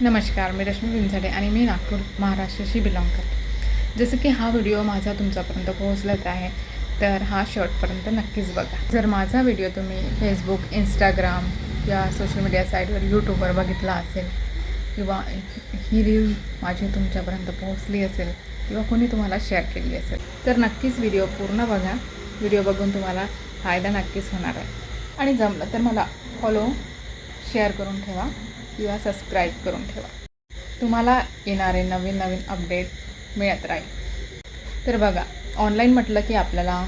नमस्कार, मी रश्मी विंझाडे आणि मी नागपूर महाराष्ट्राशी बिलॉंग करते. जसं की हा व्हिडिओ माझा तुमच्यापर्यंत पोहोचलाच आहे, तर हा शेवटपर्यंत नक्कीच बघा. जर माझा व्हिडिओ तुम्ही फेसबुक, इंस्टाग्राम या सोशल मीडिया साईटवर यूट्यूबवर बघितला असेल किंवा ही रील माझी तुमच्यापर्यंत पोहोचली असेल किंवा कोणी तुम्हाला शेअर केली असेल तर नक्कीच व्हिडिओ पूर्ण बघा. व्हिडिओ बघून तुम्हाला फायदा नक्कीच होणार आहे आणि जमलं तर मला फॉलो, शेअर करून ठेवा किंवा सबस्क्राईब करून ठेवा. तुम्हाला येणारे नवीन अपडेट मिळत राहील. तर बघा, ऑनलाईन म्हटलं की आपल्याला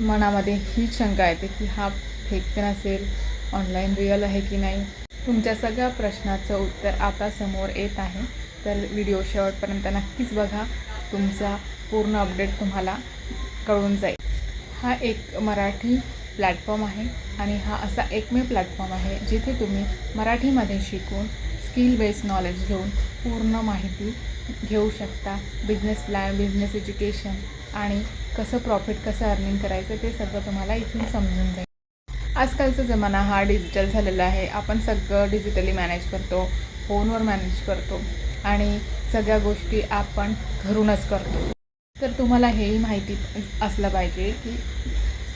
मनामध्ये ही शंका येते की हा फेक तर नसेल, ऑनलाईन रिअल आहे की नाही. तुमच्या सगळ्या प्रश्नाचं उत्तर आता समोर येत आहे. तर व्हिडिओ शेवटपर्यंत नक्कीच बघा. तुमचा पूर्ण अपडेट तुम्हाला कळून जाईल. हा एक मराठी प्लॅटफॉर्म आहे आणि हा असा एकमेव प्लॅटफॉर्म आहे जिथे तुम्ही मराठीमध्ये शिकून स्किल बेस्ड नॉलेज घेऊन पूर्ण माहिती घेऊ शकता. बिझनेस प्लॅन, बिझनेस एज्युकेशन आणि कसं अर्निंग करायचं ते सगळं तुम्हाला इथून समजून जाईल. आजकालचा जमाना हा डिजिटल झालेला आहे. आपण सगळं डिजिटली मॅनेज करतो, फोनवर मॅनेज करतो आणि सगळ्या गोष्टी आपण घरूनच करतो. तर तुम्हाला हेही माहिती असलं पाहिजे की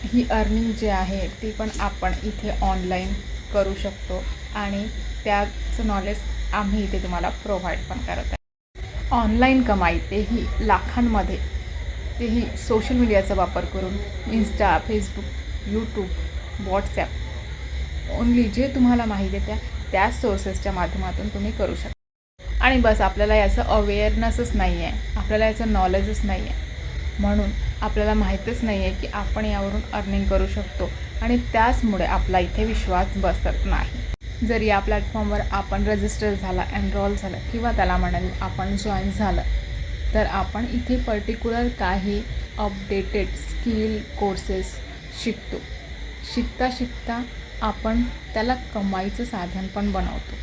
ही अर्निंग जी आहे ती पण आपण इथे ऑनलाईन करू शकतो आणि त्याचं नॉलेज आम्ही इथे तुम्हाला प्रोव्हाइड पण करत आहे. ऑनलाईन कमाई तेही लाखांमध्ये, तेही सोशल मीडियाचा वापर करून Insta, Facebook, YouTube, WhatsApp, only जे तुम्हाला माहिती आहे त्याच सोर्सेसच्या माध्यमातून तुम्ही करू शकता. आणि बस आपल्याला याचं अवेअरनेसच नाही आहे, आपल्याला याचं नॉलेजच नाही आहे, म्हणून आपल्याला माहीतच नाही आहे की आपण यावरून अर्निंग करू शकतो आणि त्याचमुळे आपला इथे विश्वास बसत नाही. जर या प्लॅटफॉर्मवर आपण रजिस्टर झाला, एनरोल झालं किंवा त्याला म्हणाल आपण जॉईन झालं तर आपण इथे पर्टिक्युलर काही अपडेटेड स्किल कोर्सेस शिकतो. शिकता आपण त्याला कमाईचं साधन पण बनवतो.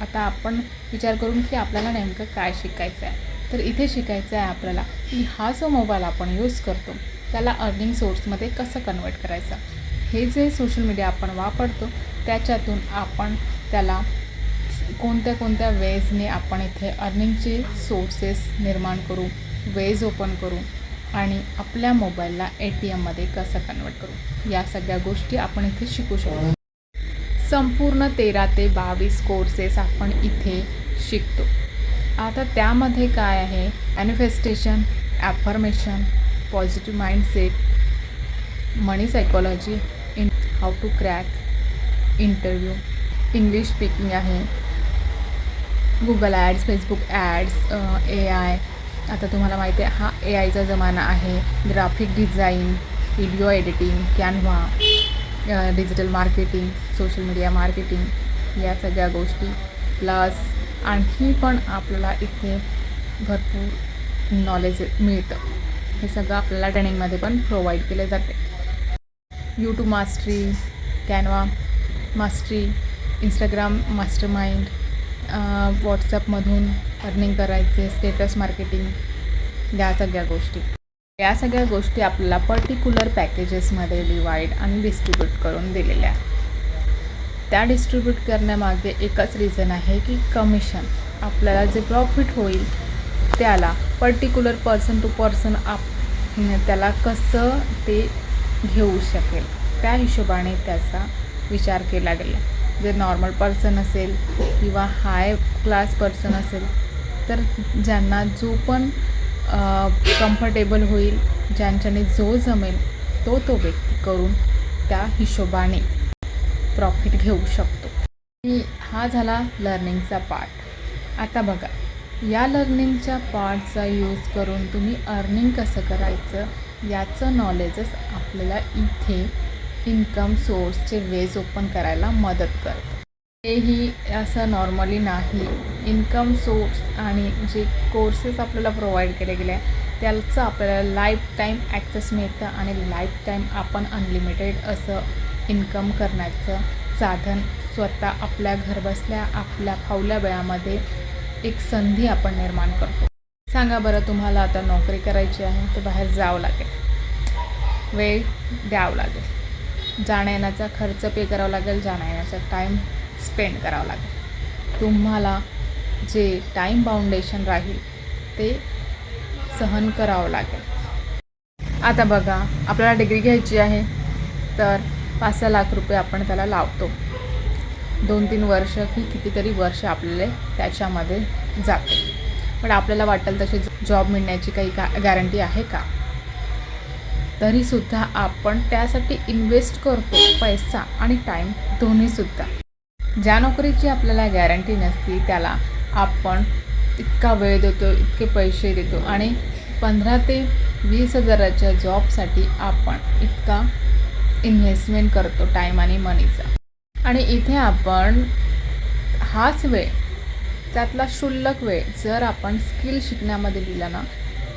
आता आपण विचार करून की आपल्याला नेमकं काय शिकायचं आहे. तर इथे शिकायचं आहे आपल्याला की हा जो मोबाईल आपण यूज करतो त्याला अर्निंग सोर्समध्ये कसं कन्वर्ट करायचं. हे जे सोशल मीडिया आपण वापरतो त्याच्यातून आपण त्याला कोणत्या वेजने आपण इथे अर्निंगचे सोर्सेस निर्माण करू, वेज ओपन करू आणि आपल्या मोबाईलला ATMमध्ये कसं कन्वर्ट करू, या सगळ्या गोष्टी आपण इथे शिकू शकतो. संपूर्ण 13 ते 22 कोर्सेस आपण इथे शिकतो. आता त्यामध्ये काय आहे, manifestation, affirmation, positive mindset, money psychology, how to crack interview, English speaking आहे, Google ads, Facebook ads, AI. आता तुम्हाला माहिती आहे हा AIचा जमाना आहे. Graphic design, video editing, Canva, digital marketing, social media marketing, या सगळ्या गोष्टी प्लस आणखी पण आपल्याला इथे भरपूर नॉलेज मिळतं. हे सगळं आपल्याला ट्रेनिंगमध्ये पण प्रोव्हाइड केले जाते. YouTube mastery, Canva mastery, Instagram master mind, व्हॉट्सॲपमधून अर्निंग करायचे, स्टेटस मार्केटिंग, या सगळ्या गोष्टी आपल्याला पर्टिक्युलर पॅकेजेसमध्ये डिवाईड आणि डिस्ट्रीब्यूट करून दिलेल्या आहेत. त्या डिस्ट्रीब्यूट करण्यामागे एकच रिझन आहे की कमिशन, आपल्याला जे प्रॉफिट होईल त्याला पर्टिक्युलर पर्सन टू पर्सन त्याला कसं ते घेऊ शकेल त्या हिशोबाने त्याचा विचार केला गेला. जर नॉर्मल पर्सन असेल किंवा हाय क्लास पर्सन असेल तर ज्यांना जो पण कम्फर्टेबल होईल, ज्यांच्याने जो जमेल तो व्यक्ती करून त्या हिशोबाने प्रॉफिट घेऊ शकतो. आणि हा झाला लर्निंगचा पार्ट. आता बघा, या लर्निंगच्या पार्टचा यूज करून तुम्ही अर्निंग कसं करायचं याचं नॉलेजच आपल्याला इथे इन्कम सोर्सचे वेज ओपन करायला मदत करतं. हेही असं नॉर्मली नाही. इन्कम सोर्स आणि जे कोर्सेस आपल्याला प्रोव्हाइड केले गेले त्याचं आपल्याला लाईफ टाईम ॲक्सेस मिळतं आणि लाईफ टाईम आपण अनलिमिटेड असं इन्कम करण्याचं साधन स्वतः आपल्या घरबसल्या आपल्या फावल्या वेळामध्ये एक संधी आपण निर्माण करतो. सांगा बरं, तुम्हाला आता नोकरी करायची आहे तर बाहेर जावं लागेल, वेळ द्यावं लागेल, जाण्या येण्याचा खर्च पे करावा लागेल, जाण्या येण्याचा टाईम स्पेंड करावा लागेल. तुम्हाला जे टाईम बाउंडेशन राहील ते सहन करावं लागेल. आता बघा, आपल्याला डिग्री घ्यायची आहे तर 5-6 लाख रुपये आपण त्याला लावतो. 2-3 वर्ष की कितीतरी वर्ष आपल्याला त्याच्यामध्ये जाते. पण आपल्याला वाटेल तशी जॉब मिळण्याची काही गॅरंटी आहे का? तरीसुद्धा आपण त्यासाठी इन्व्हेस्ट करतो, पैसा आणि टाईम दोन्हीसुद्धा. ज्या नोकरीची आपल्याला गॅरंटी नसती त्याला आपण इतका वेळ देतो, इतके पैसे देतो आणि 15 ते 20 हजाराच्या जॉबसाठी आपण इतका इन्व्हेस्टमेंट करतो टाईम आणि मनीचा. आणि इथे आपण हाच वेळ, त्यातला क्षुल्लक वेळ जर आपण स्किल शिकण्यामध्ये दिला ना,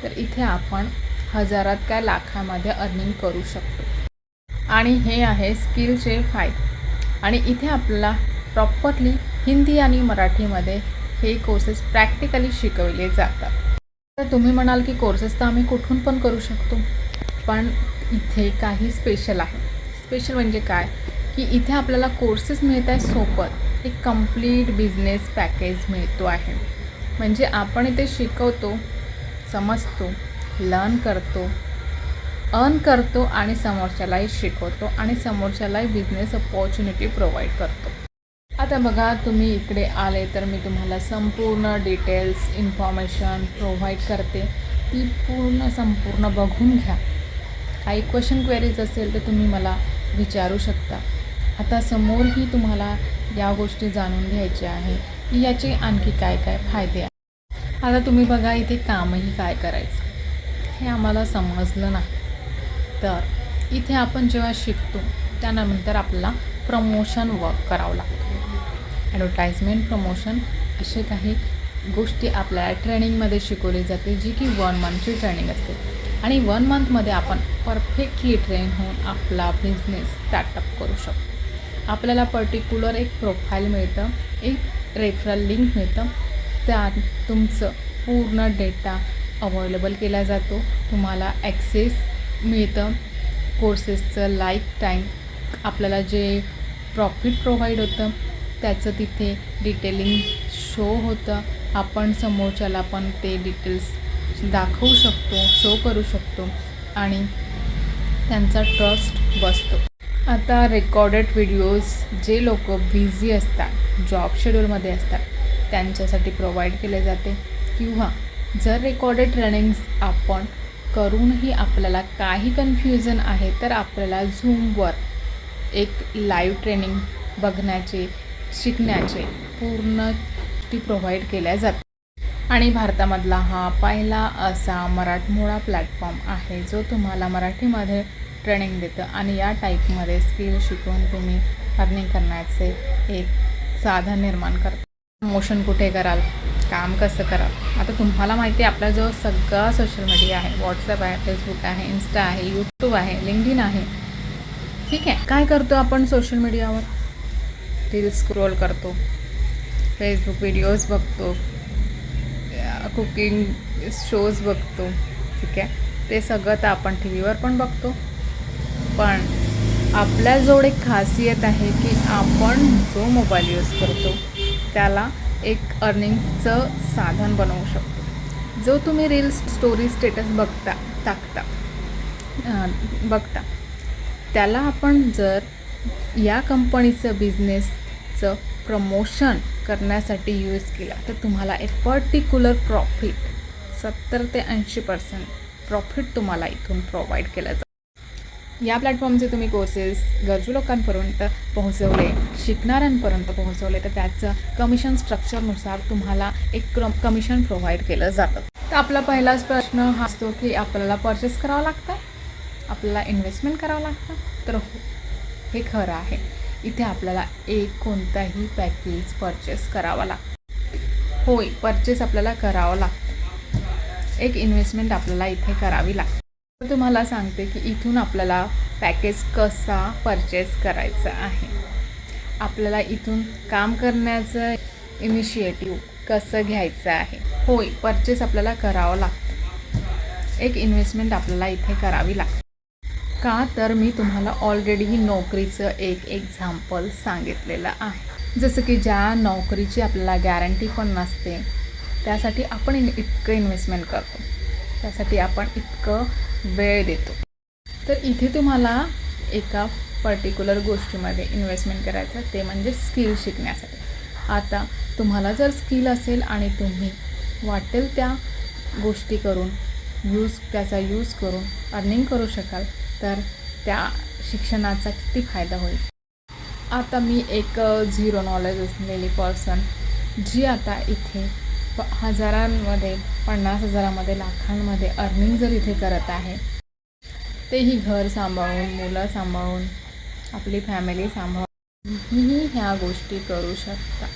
तर इथे आपण हजारात काय लाखामध्ये अर्निंग करू शकतो. आणि हे आहे स्किलचे फायदे. आणि इथे आपल्याला प्रॉपरली हिंदी आणि मराठीमध्ये हे कोर्सेस प्रॅक्टिकली शिकवले जातात. तर तुम्ही म्हणाल की कोर्सेस तर आम्ही कुठून पण करू शकतो, पण इथे काही स्पेशल आहे. स्पेशल म्हणजे काय की इथे आपल्याला कोर्सेस मिळत आहे सोबत एक कंप्लीट बिझनेस पॅकेज मिळतो आहे. म्हणजे आपण इथे शिकवतो, समजतो, लर्न करतो, अर्न करतो आणि समोरच्यालाही शिकवतो आणि समोरच्यालाही बिझनेस अपॉर्च्युनिटी प्रोव्हाइड करतो. आता बघा, तुम्ही इकडे आले तर मी तुम्हाला संपूर्ण डिटेल्स इन्फॉर्मेशन प्रोव्हाइड करते. ती संपूर्ण बघून घ्या. काही क्वेश्चन क्वेरीज असेल तर तुम्ही मला विचारू शकता. आता समोरही तुम्हाला या गोष्टी जाणून घ्यायच्या आहे की याचे आणखी काय काय फायदे आहेत. आता तुम्ही बघा, इथे कामही काय करायचं हे आम्हाला समजलं नाही तर इथे आपण जेव्हा शिकतो त्यानंतर आपल्याला प्रमोशन वर्क करावं लागतं. ॲडव्हर्टाइजमेंट, प्रमोशन असे काही गोष्टी आपल्याला ट्रेनिंगमध्ये शिकवली जाते, जी की 1 मंथची ट्रेनिंग असते. आणि 1 मंथमध्ये आपण परफेक्टली ट्रेन होऊन आपला बिझनेस स्टार्टअप करू शकतो. आपल्याला पर्टिक्युलर एक प्रोफाईल मिळतं, एक रेफरल लिंक मिळतं, त्यात तुमचं पूर्ण डेटा अवेलेबल केला जातो. तुम्हाला ॲक्सेस मिळतं कोर्सेसचं लाईफ टाईम. आपल्याला जे प्रॉफिट प्रोव्हाइड होतं त्याचं तिथे डिटेलिंग शो होतं. आपण समोरच्याला पण ते डिटेल्स दाखवू शकतो, शो करू शकतो आणि त्यांचा ट्रस्ट बसतो. आता रेकॉर्डेड व्हिडिओज जे लोक बिझी असतात, जॉब शेड्यूलमध्ये असतात, त्यांच्यासाठी प्रोव्हाइड केले जाते. किंवा जर रेकॉर्डेड ट्रेनिंग्स आपण करूनही आपल्याला काही कन्फ्युजन आहे तर आपल्याला झूमवर एक लाईव्ह ट्रेनिंग बघण्याचे, शिकण्याचे पूर्ण ती प्रोव्हाइड केल्या जातात. आणि भारतामधला हा पहिला असा मराठमोळा प्लॅटफॉर्म आहे जो तुम्हाला मराठीमध्ये ट्रेनिंग देतं आणि या टाईपमध्ये स्किल शिकवून तुम्ही अर्निंग करण्याचे एक साधन निर्माण करतं. प्रमोशन कुठे कराल, काम कसं कराल. आता तुम्हाला माहिती आहे आपल्याजवळ सगळा सोशल मीडिया आहे. व्हॉट्सअप आहे, फेसबुक आहे, इन्स्टा आहे, यूट्यूब आहे, लिंक्डइन आहे. ठीक आहे, काय करतो आपण सोशल मीडियावर? रील्स स्क्रोल करतो, फेसबुक व्हिडिओज बघतो, कुकिंग शोज बघतो. ठीक आहे, ते सगळं तर आपण टी व्हीवर पण बघतो. पण आपल्याजवळ एक खासियत आहे की आपण जो मोबाईल यूज करतो त्याला एक अर्निंगचं साधन बनवू शकतो. जो तुम्ही रील्स, स्टोरी, स्टेटस बघता त्याला आपण जर या कंपनीचं बिझनेसचं प्रमोशन करण्यासाठी यूज केला तर तुम्हाला एक पर्टिक्युलर प्रॉफिट 70 ते 80% प्रॉफिट तुम्हाला इथून प्रोव्हाइड केलं जातं. या प्लॅटफॉर्मचे तुम्ही कोर्सेस गरजू लोकांपर्यंत पोहोचवले, शिकणाऱ्यांपर्यंत पोहोचवले तर त्याचं कमिशन स्ट्रक्चरनुसार तुम्हाला एक कमिशन प्रोव्हाइड केलं जातं. तर आपला पहिलाच प्रश्न हा असतो की आपल्याला परचेस करावं लागतं, आपल्याला इन्व्हेस्टमेंट करावं लागतं. तर हे खरं आहे, इथे आपल्याला एक कोणताही पॅकेज परचेस करावा लागतो. होय, परचेस आपल्याला करावं लागतं. एक इन्व्हेस्टमेंट आपल्याला इथे करावी लागते. तर तुम्हाला सांगते की इथून आपल्याला पॅकेज कसा परचेस करायचा आहे, आपल्याला इथून काम करण्याचं इनिशिएटिव्ह कसं घ्यायचं आहे. होय, परचेस आपल्याला करावं लागतं. एक इन्व्हेस्टमेंट आपल्याला इथे करावी लागते. का तर मी तुम्हाला ऑलरेडी नोकरीचं एक एक्झाम्पल सांगितलेलं आहे. जसं की ज्या नोकरीची आपल्याला गॅरंटी पण नसते, त्यासाठी आपण इतकं इन्व्हेस्टमेंट करतो, त्यासाठी आपण इतकं वेळ देतो. तर इथे तुम्हाला एका पर्टिक्युलर गोष्टीमध्ये इन्व्हेस्टमेंट करायचं, ते म्हणजे स्किल शिकण्यासाठी. आता तुम्हाला जर स्किल असेल आणि तुम्ही वाटेल त्या गोष्टी करून त्याचा यूज करून अर्निंग करू शकाल, तर त्या शिक्षणाचा किती फायदा होईल. आता मी एक झिरो नॉलेज असलेली पर्सन, जी आता इथे हजारांमध्ये, 50,000मध्ये, लाखांमध्ये अर्निंग जर इथे करत आहे, तेही घर सांभाळून, मुलं सांभाळून, आपली फॅमिली सांभाळून, तुम्ही ह्या गोष्टी करू शकता.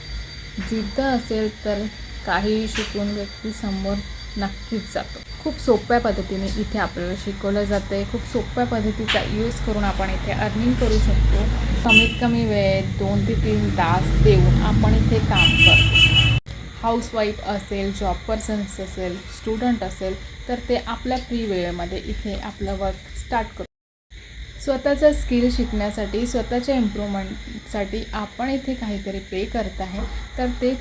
जिद्द असेल तर काही शिकून व्यक्ती समोर नक्कीच जातो. खूप सोप्या पद्धतीने इथे आपल्याला शिकवलं जातं आहे. खूप सोप्या पद्धतीचा यूज करून आपण इथे अर्निंग करू शकतो. कमीत कमी वेळेत 2 ते 3 तास देऊन आपण इथे काम करतो. हाऊसवाईफ असेल, जॉब पर्सन्स असेल, स्टुडंट असेल, तर ते आपल्या फ्री वेळेमध्ये इथे आपलं वर्क स्टार्ट करतो. स्वतःचं स्किल शिकण्यासाठी, स्वतःच्या इम्प्रूव्हमेंटसाठी आपण इथे काहीतरी पे करत आहे, तर ते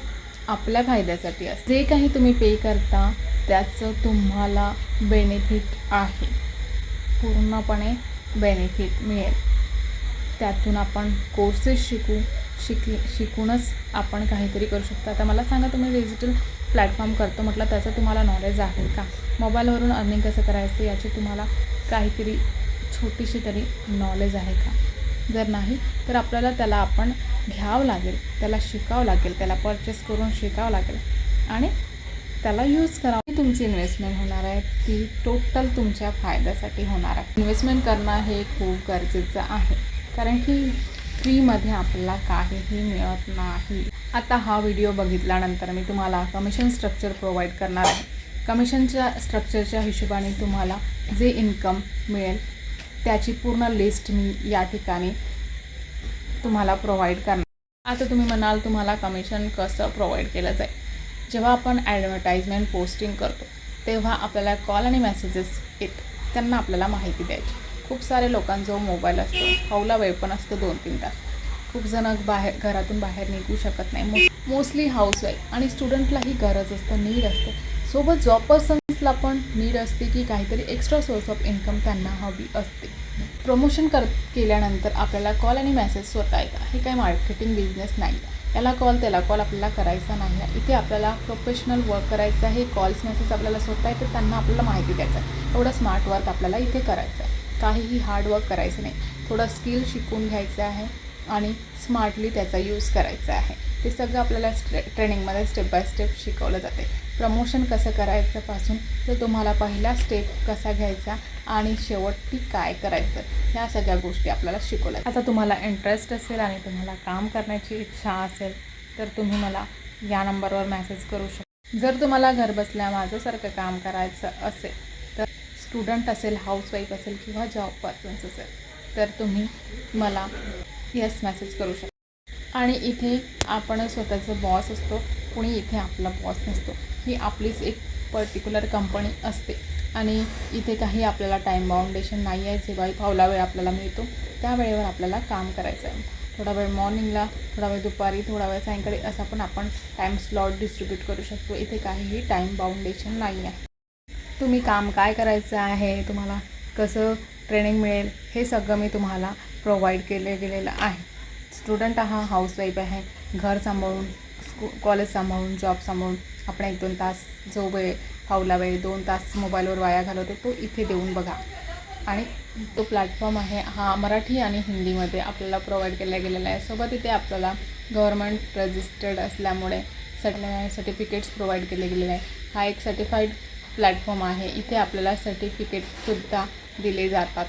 आपल्या फायद्यासाठी असते. जे काही तुम्ही पे करता त्याचं तुम्हाला बेनिफिट आहे, पूर्णपणे बेनिफिट मिळेल. त्यातून आपण कोर्सेस शिकूनच आपण काहीतरी करू शकता. आता मला सांगा, तुम्ही डिजिटल प्लॅटफॉर्म करतो म्हटलं, त्याचं तुम्हाला नॉलेज आहे का? मोबाईलवरून अर्निंग कसं करायचं याची तुम्हाला काहीतरी छोटीशी तरी नॉलेज आहे का? जर नाही तर आपल्याला त्याला आपण घ्यावं लागेल, त्याला शिकावं लागेल, त्याला परचेस करून शिकावं लागेल आणि त्याला यूज करावं. तुमची इन्व्हेस्टमेंट होणार आहे ती टोटल तुमच्या फायद्यासाठी होणार आहे. इन्व्हेस्टमेंट करणं हे खूप गरजेचं आहे, कारण की फ्रीमध्ये आपल्याला काहीही मिळत नाही. आता हा व्हिडिओ बघितल्यानंतर मी तुम्हाला कमिशन स्ट्रक्चर प्रोव्हाइड करणार आहे. कमिशनच्या स्ट्रक्चरच्या हिशोबाने तुम्हाला जे इन्कम मिळेल त्याची पूर्ण लिस्ट मी या ठिकाणी तुम्हाला प्रोव्हाइड करणार. आता तुम्ही म्हणाल, तुम्हाला कमिशन कसं प्रोव्हाइड केलं जाईल? जेव्हा आपण ॲडव्हर्टाइजमेंट पोस्टिंग करतो तेव्हा आपल्याला कॉल आणि मेसेजेस येतात, त्यांना आपल्याला माहिती द्यायची. खूप सारे लोकांजवळ मोबाईल असतो, फावला वेळ पण असतो 2-3 तास. खूप जण घरातून बाहेर निघू शकत नाही. मोस्टली हाऊसवाईफ आणि स्टुडंटलाही गरज असतं, नीड असते. सोबत जॉब पर्सन्सला पण नीड असते की काहीतरी एक्स्ट्रा सोर्स ऑफ इन्कम त्यांना हवी असते. प्रमोशन केल्यानंतर आपल्याला कॉल आणि मेसेज स्वतः येतात. हे काही मार्केटिंग बिझनेस नाही. याला कॉल त्याला कॉल आपल्याला करायचा नाही आहे. इथे आपल्याला प्रोफेशनल वर्क करायचं आहे. कॉल्स मेसेज आपल्याला स्वतः येते, त्यांना आपल्याला माहिती द्यायचं आहे. एवढं स्मार्ट वर्क आपल्याला इथे करायचं आहे. काहीही हार्ड वर्क करायचं नाही. थोडं स्किल शिकून घ्यायचं आहे आणि स्मार्टली त्याचा यूज करायचा आहे. ते सगळं आपल्याला ट्रेनिंगमध्ये स्टेप बाय स्टेप शिकवलं जाते. प्रमोशन कसं करायचं पासून तर तुम्हाला पहिला स्टेप कसा घ्यायचा आणि शेवटी काय करायचं, ह्या सगळ्या गोष्टी आपल्याला शिकवल्या. आता तुम्हाला इंटरेस्ट असेल आणि तुम्हाला काम करण्याची इच्छा असेल तर तुम्ही मला या नंबरवर मेसेज करू शकता. जर तुम्हाला घरबसल्या माझ्यासारखं काम करायचं असेल, तर स्टुडंट असेल, हाऊसवाईफ असेल किंवा जॉब पर्सन्स असेल, तर तुम्ही मला येस मेसेज करू शकता. आणि इथे आपण स्वतःचं बॉस असतो, कोणी इथे आपला बॉस नसतो. ही आपलीच एक पर्टिक्युलर कंपनी असते आणि इथे काही आपल्याला टाईम बाउंडेशन नाही आहे. जेव्हाही फावला वेळ आपल्याला मिळतो त्या वेळेवर आपल्याला काम करायचं आहे. थोडा वेळ मॉर्निंगला, थोडा वेळ दुपारी, थोडा वेळ सायंकाळी, असं पण आपण टाईम स्लॉट डिस्ट्रीब्यूट करू शकतो. इथे काहीही टाईम बाउंडेशन नाही आहे. तुम्ही काम काय करायचं आहे, तुम्हाला कसं ट्रेनिंग मिळेल, हे सगळं मी तुम्हाला प्रोव्हाइड गेलेलं आहे. स्टुडंट हा हाऊसवाईफ आहे, घर सांभाळून, कॉलेज सांभाळून, जॉब सांभाळून आपण 1-2 तास जो वेळ फावला वेळ 2 तास मोबाईलवर वाया घालवतो तो इथे देऊन बघा. आणि तो प्लॅटफॉर्म आहे हा मराठी आणि हिंदीमध्ये आपल्याला प्रोव्हाइड केला गेलेला आहे. सोबत इथे आपल्याला गव्हर्मेंट रजिस्टर्ड असल्यामुळे सर्टिफिकेट्स प्रोव्हाइड केले गेलेले आहे. हा एक सर्टिफाईड प्लॅटफॉर्म आहे. इथे आपल्याला सर्टिफिकेटसुद्धा दिले जातात.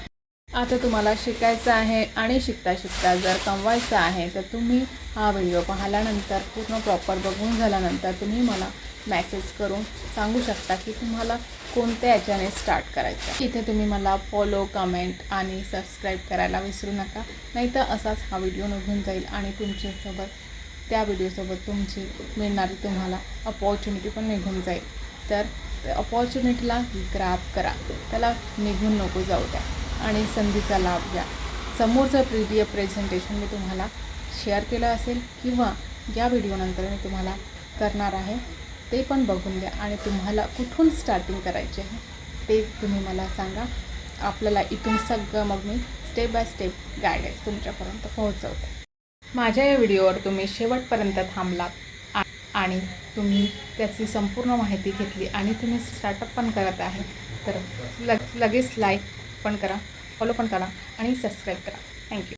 आता तुम्हाला शिकायचं आहे आणि शिकता शिकता जर कमवायचं आहे तर तुम्ही हा व्हिडिओ पाहिल्यानंतर, पूर्ण प्रॉपर बघून झाल्यानंतर तुम्ही मला मेसेज करून सांगू शकता की तुम्हाला कोणत्या याच्याने स्टार्ट करायचं. इथे तुम्ही मला फॉलो, कमेंट आणि सबस्क्राईब करायला विसरू नका, नाहीतर असाच हा व्हिडिओ निघून जाईल आणि तुमच्यासोबत, त्या व्हिडिओसोबत तुमची मिळणारी तुम्हाला अपॉर्च्युनिटी पण निघून जाईल. तर अपॉर्च्युनिटीला ग्रॅब करा, त्याला निघून नको जाऊ द्या आणि संधीचा लाभ घ्या. समोरचं प्रेझेंटेशन मी तुम्हाला शेअर केलं असेल किंवा या व्हिडिओनंतर मी तुम्हाला करणार आहे ते पण बघून घ्या आणि तुम्हाला कुठून स्टार्टिंग करायची आहे ते तुम्ही मला सांगा. आपल्याला इथून सगळं मग मी स्टेप बाय स्टेप गाईडन्स तुमच्यापर्यंत पोहोचवते. माझ्या या व्हिडिओवर तुम्ही शेवटपर्यंत थांबलात आणि तुम्ही त्याची संपूर्ण माहिती घेतली आणि तुम्ही स्टार्टअप पण करत आहे तर लगेच लाईक पण करा, फॉलो पण करा आणि सबस्क्राईब करा. थँक्यू.